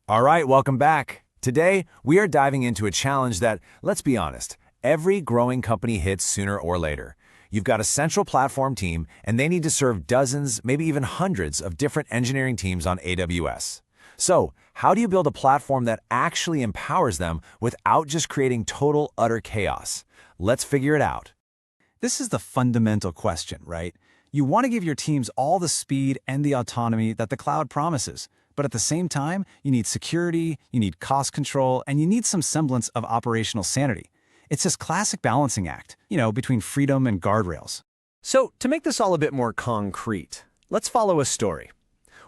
All right, welcome back. Today, we are diving into a challenge that, let's be honest, every growing company hits sooner or later. You've got a central platform team, and they need to serve dozens, maybe even hundreds of different engineering teams on AWS. So, how do you build a platform that actually empowers them without just creating total, utter chaos? Let's figure it out. This is the fundamental question, right? You want to give your teams all the speed and the autonomy that the cloud promises. But at the same time, you need security, you need cost control, and you need some semblance of operational sanity. It's this classic balancing act, between freedom and guardrails. So, to make this all a bit more concrete, let's follow a story.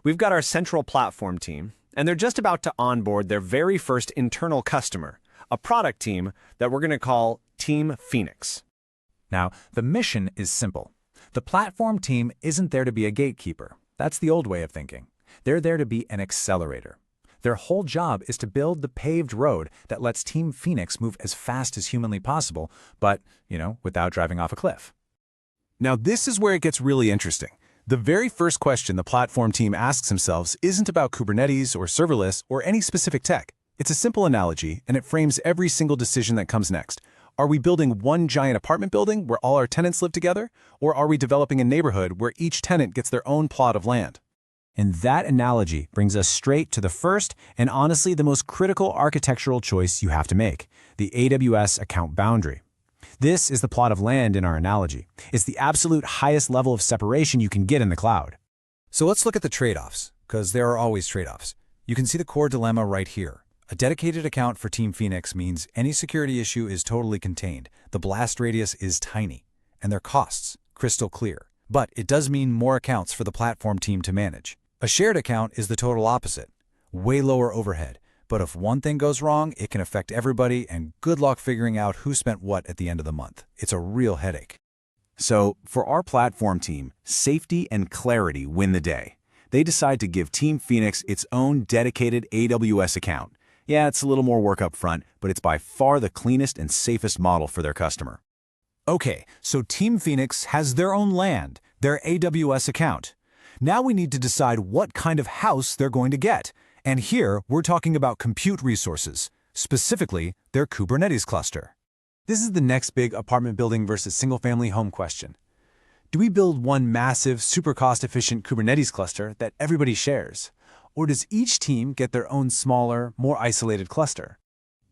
We've got our central platform team, and they're just about to onboard their very first internal customer, a product team that we're going to call Team Phoenix. Now, the mission is simple. The platform team isn't there to be a gatekeeper. That's the old way of thinking. They're there to be an accelerator. Their whole job is to build the paved road that lets Team Phoenix move as fast as humanly possible, but, without driving off a cliff. Now, this is where it gets really interesting. The very first question the platform team asks themselves isn't about Kubernetes or serverless or any specific tech. It's a simple analogy, and it frames every single decision that comes next. Are we building one giant apartment building where all our tenants live together, or are we developing a neighborhood where each tenant gets their own plot of land? And that analogy brings us straight to the first and honestly the most critical architectural choice you have to make, the AWS account boundary. This is the plot of land in our analogy. It's the absolute highest level of separation you can get in the cloud. So let's look at the trade-offs, because there are always trade-offs. You can see the core dilemma right here. A dedicated account for Team Phoenix means any security issue is totally contained. The blast radius is tiny, and their costs crystal clear. But it does mean more accounts for the platform team to manage. A shared account is the total opposite. Way lower overhead. But if one thing goes wrong, it can affect everybody, and good luck figuring out who spent what at the end of the month. It's a real headache. So, for our platform team, safety and clarity win the day. They decide to give Team Phoenix its own dedicated AWS account. Yeah, it's a little more work up front, but it's by far the cleanest and safest model for their customer. Okay, so Team Phoenix has their own land, their AWS account. Now we need to decide what kind of house they're going to get. And here, we're talking about compute resources, specifically their Kubernetes cluster. This is the next big apartment building versus single-family home question. Do we build one massive, super cost-efficient Kubernetes cluster that everybody shares? Or does each team get their own smaller, more isolated cluster?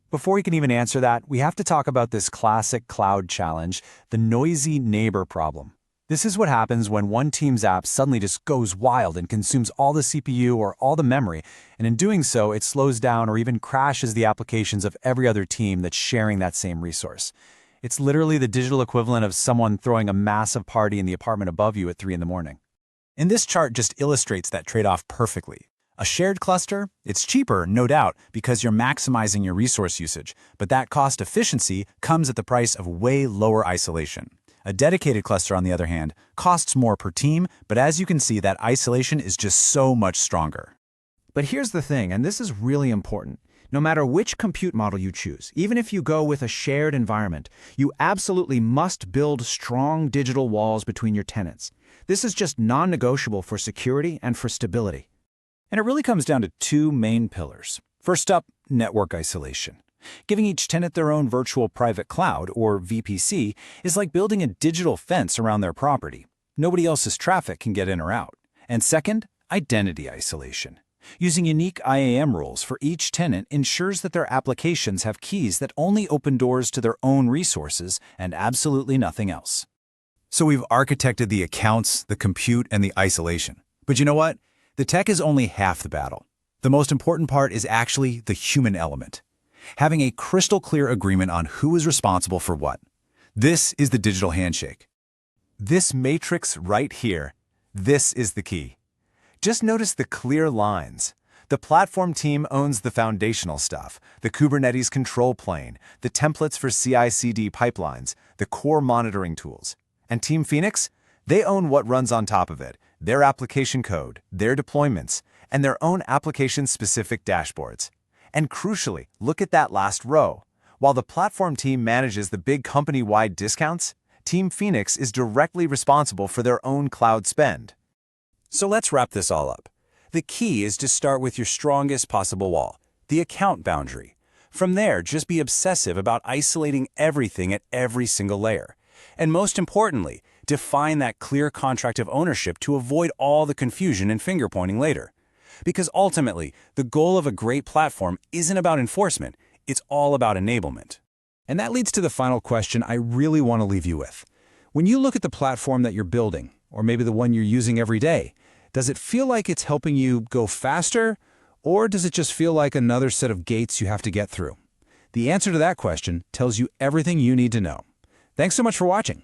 Before we can even answer that, we have to talk about this classic cloud challenge, the noisy neighbor problem. This is what happens when one team's app suddenly just goes wild and consumes all the CPU or all the memory, and in doing so, it slows down or even crashes the applications of every other team that's sharing that same resource. It's literally the digital equivalent of someone throwing a massive party in the apartment above you at 3 in the morning. And this chart just illustrates that trade-off perfectly. A shared cluster, it's cheaper, no doubt, because you're maximizing your resource usage, but that cost efficiency comes at the price of way lower isolation. A dedicated cluster, on the other hand, costs more per team, but as you can see, that isolation is just so much stronger. But here's the thing, and this is really important. No matter which compute model you choose, even if you go with a shared environment, you absolutely must build strong digital walls between your tenants. This is just non-negotiable for security and for stability. And it really comes down to two main pillars. First up, network isolation. Giving each tenant their own virtual private cloud, or VPC, is like building a digital fence around their property. Nobody else's traffic can get in or out. And second, identity isolation. Using unique IAM rules for each tenant ensures that their applications have keys that only open doors to their own resources and absolutely nothing else. So we've architected the accounts, the compute, and the isolation. But you know what? The tech is only half the battle. The most important part is actually the human element. Having a crystal clear agreement on who is responsible for what. This is the digital handshake. This matrix right here, this is the key. Just notice the clear lines. The platform team owns the foundational stuff, the Kubernetes control plane, the templates for CI/CD pipelines, the core monitoring tools. And Team Phoenix? They own what runs on top of it, their application code, their deployments, and their own application-specific dashboards. And crucially, look at that last row. While the platform team manages the big company-wide discounts, Team Phoenix is directly responsible for their own cloud spend. So let's wrap this all up. The key is to start with your strongest possible wall, the account boundary. From there, just be obsessive about isolating everything at every single layer. And most importantly, define that clear contract of ownership to avoid all the confusion and finger-pointing later. Because ultimately, the goal of a great platform isn't about enforcement, it's all about enablement. And that leads to the final question I really want to leave you with. When you look at the platform that you're building, or maybe the one you're using every day, does it feel like it's helping you go faster, or does it just feel like another set of gates you have to get through? The answer to that question tells you everything you need to know. Thanks so much for watching.